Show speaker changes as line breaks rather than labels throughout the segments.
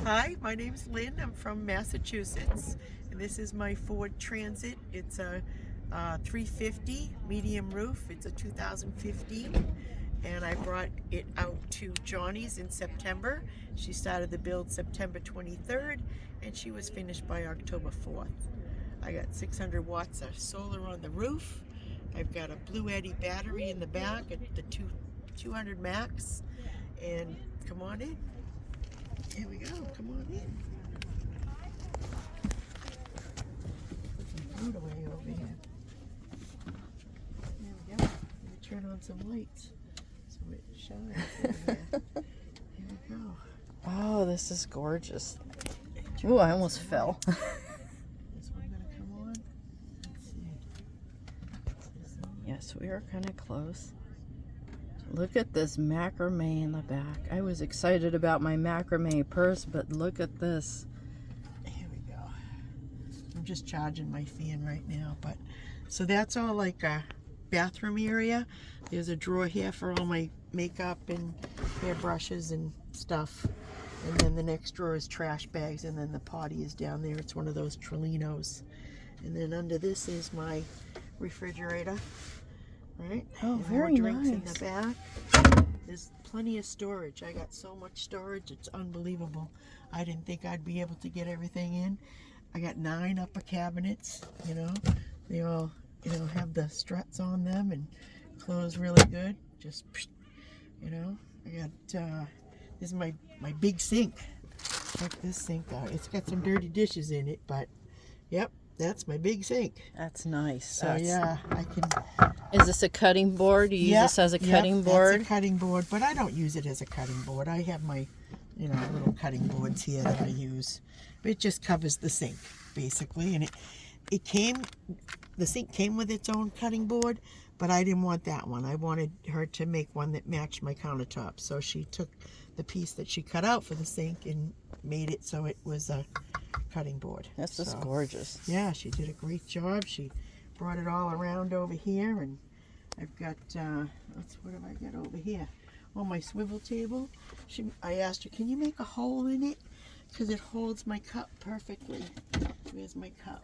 Hi, my name's Lynn. I'm from Massachusetts, and this is my Ford Transit. It's a 350 medium roof. It's a 2015, and I brought it out to Johnny's in September. She started the build September 23rd, and she was finished by October 4th. I got 600 watts of solar on the roof. I've got a Blue Eddy battery in the back at the 200 max, and come on in. Here we go, come on in. Put some food away over here. There we go. Let me turn on some lights so it shines over here. Here we go.
Oh, this is gorgeous. Ooh, I almost fell.
Is one gonna come on? Let's see.
Yes, we are kind of close. Look at this macrame in the back. I was excited about my macrame purse, but look at this.
Here we go. I'm just charging my fan right now, but so that's all like a bathroom area. There's a drawer here for all my makeup and hairbrushes and stuff. And then the next drawer is trash bags, and then the potty is down there. It's one of those Trolinos. And then under this is my refrigerator. Right?
Oh,
and
very
more drinks
nice.
in the back. There's plenty of storage. I got so much storage, it's unbelievable. I didn't think I'd be able to get everything in. I got 9 upper cabinets, you know. They all, you know, have the struts on them and close really good. Just, you know. I got, this is my big sink. Check this sink out. It's got some dirty dishes in it, but, yep, that's my big sink.
That's nice.
So, yeah, I can...
Is this a cutting board? You use this as a cutting board?
That's a cutting board, but I don't use it as a cutting board. I have my, you know, little cutting boards here that I use. But it just covers the sink, basically. And the sink came with its own cutting board, but I didn't want that one. I wanted her to make one that matched my countertop. So she took the piece that she cut out for the sink and made it so it was a cutting board.
That's just gorgeous.
Yeah, she did a great job. She brought it all around over here, and I've got what have I got over here? On my swivel table. I asked her, can you make a hole in it? Because it holds my cup perfectly. Where's my cup?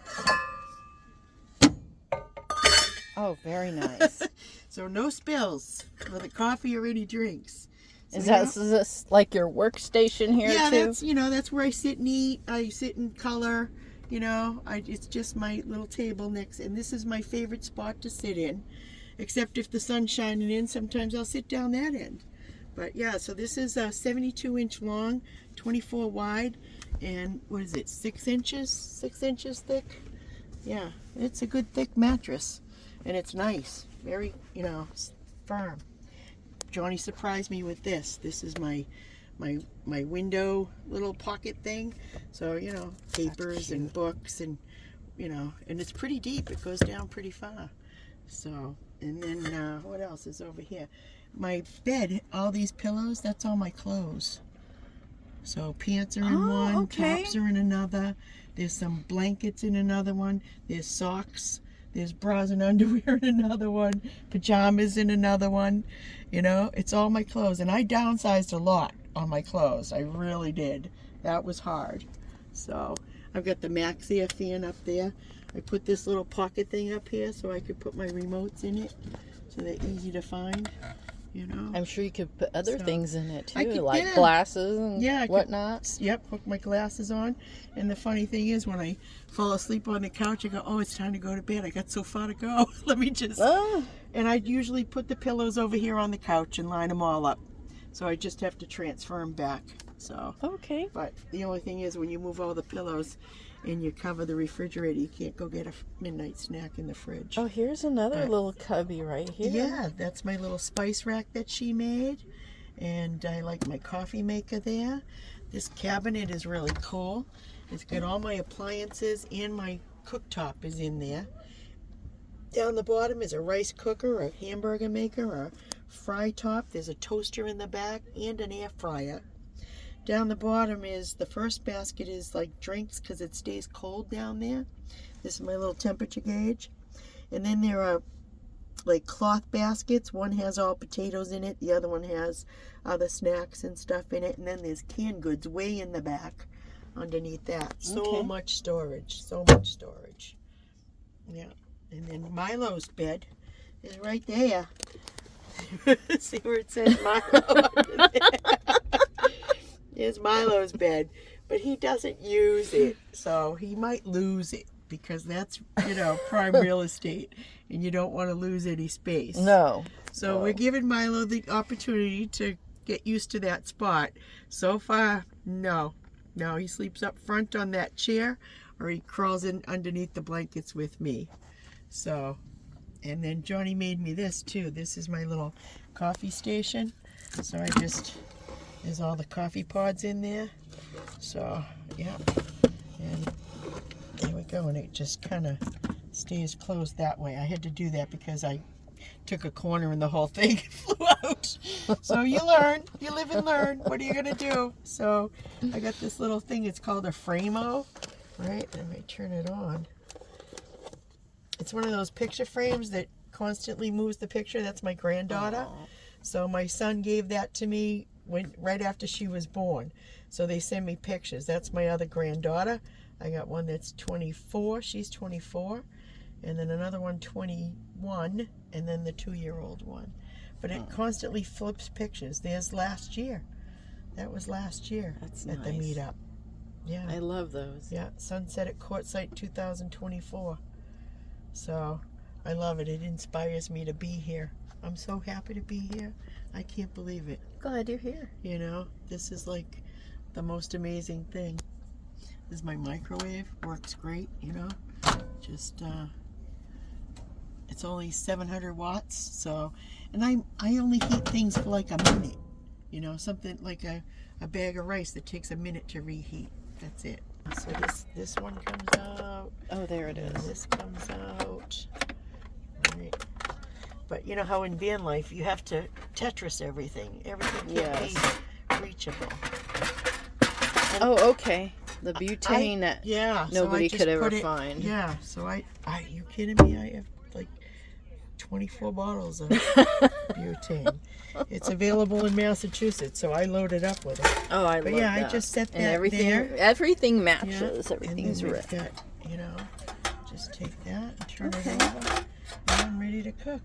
Oh, very nice.
So no spills for the coffee or any drinks. So
is this like your workstation here too?
Yeah, that's where I sit and eat. I sit and color. You know, it's just my little table next, and this is my favorite spot to sit in, except if the sun's shining in, sometimes I'll sit down that end. But yeah, so this is a 72-inch long, 24 wide, and what is it, 6 inches? 6 inches thick? Yeah, it's a good thick mattress, and it's nice, very, you know, firm. Johnny surprised me with this. This is my window little pocket thing, so you know, papers and books, and you know, and it's pretty deep. It goes down pretty far. So, and then what else is over here? My bed, all these pillows, that's all my clothes. So pants are in one, tops are in another. There's some blankets in another one. There's socks. There's bras and underwear in another one. Pajamas in another one. You know, it's all my clothes, and I downsized a lot on my clothes. I really did. That was hard. So I've got the Maxxia fan up there. I put this little pocket thing up here so I could put my remotes in it, so they're easy to find, you know.
I'm sure you could put other things in it too,
could,
like glasses and whatnot.
Hook my glasses on. And the funny thing is, when I fall asleep on the couch, I go, oh, it's time to go to bed. I got so far to go. Let me just... And I usually put the pillows over here on the couch and line them all up. So I just have to transfer them back. So
okay.
But the only thing is, when you move all the pillows and you cover the refrigerator, you can't go get a midnight snack in the fridge.
Oh, here's another little cubby right here.
Yeah, that's my little spice rack that she made. And I like my coffee maker there. This cabinet is really cool. It's got all my appliances, and my cooktop is in there. Down the bottom is a rice cooker, a hamburger maker, a fry top. There's a toaster in the back and an air fryer. Down the bottom is, the first basket is like drinks because it stays cold down there. This is my little temperature gauge. And then there are like cloth baskets. One has all potatoes in it. The other one has other snacks and stuff in it. And then there's canned goods way in the back. underneath that. So
Okay.
much storage. So much storage. Yeah. And then Milo's bed is right there. See where it says Milo? Here's Milo's bed. But he doesn't use it. So he might lose it because that's, prime real estate. And you don't want to lose any space.
No.
So we're giving Milo the opportunity to get used to that spot. So far, no. No, he sleeps up front on that chair or he crawls in underneath the blankets with me. So, and then Johnny made me this too. This is my little coffee station. So there's all the coffee pods in there. So, yeah. And there we go. And it just kind of stays closed that way. I had to do that because I took a corner and the whole thing flew out. So you learn. You live and learn. What are you going to do? So I got this little thing. It's called a Frame-O. Right? Let me turn it on. It's one of those picture frames that constantly moves the picture. That's my granddaughter.
Aww.
So my son gave that to me right after she was born. So they send me pictures. That's my other granddaughter. I got one that's 24. She's 24. And then another one 21. And then the 2-year-old one. But it constantly flips pictures. There's last year. That was last year.
That's
at the
nice.
meetup. Yeah.
I love those.
Yeah. Sunset at Quartzsite 2024. So I love it. It inspires me to be here. I'm so happy to be here. I can't believe it.
Glad you're here.
This is like the most amazing thing. This is my microwave. Works great, Just, it's only 700 watts. So, and I only heat things for like a minute. Something like a bag of rice that takes a minute to reheat. That's it. So this one comes out.
Oh, there it is.
This comes out. Right. But you know how in van life you have to Tetris everything. Everything can't be reachable.
Oh, okay. The butane that nobody
so
could ever find.
Yeah. So you kidding me? I have like 24 bottles of butane. It's available in Massachusetts, so I loaded up with it.
Oh, I love that.
I just set that
and everything,
there.
Everything matches.
Yeah.
Everything's
and then
right.
we've got, just take that and turn it over, and I'm ready to cook.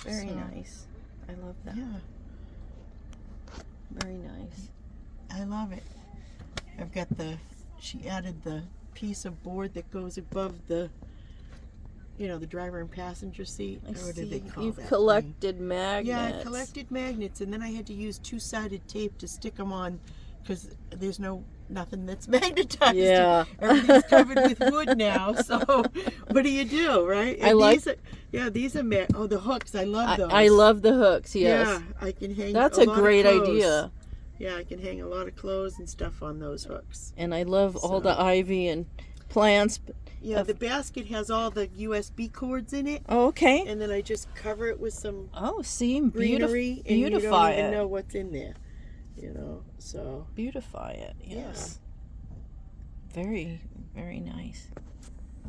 Very
so,
nice. I love that.
Yeah,
Very nice.
I love it. I've got she added the piece of board that goes above the, the driver and passenger seat.
I
Or what did they
see.
call
You've
that
collected
thing?
magnets.
Yeah, I collected magnets, and then I had to use 2-sided tape to stick them on because there's nothing that's magnetized.
Yeah.
Everything's covered with wood now, so what do you do, right? And
I like.
These are the hooks. I love those.
I love the hooks. Yes.
Yeah, I can hang.
That's
a
a
lot of
great
clothes.
idea.
Yeah, I can hang a lot of clothes and stuff on those hooks.
And I love all the ivy and plants.
Yeah, the basket has all the USB cords in it.
Oh, okay.
And then I just cover it with some
Beautify
greenery, and you don't even
it.
know what's in there. So
Beautify it. Yes. Very, very nice.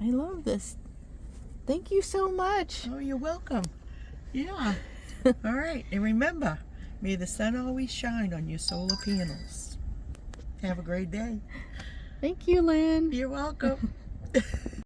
I love this. Thank you so much.
Oh, you're welcome. Yeah. All right, and remember, may the sun always shine on your solar panels. Have a great day.
Thank you, Lynn.
You're welcome.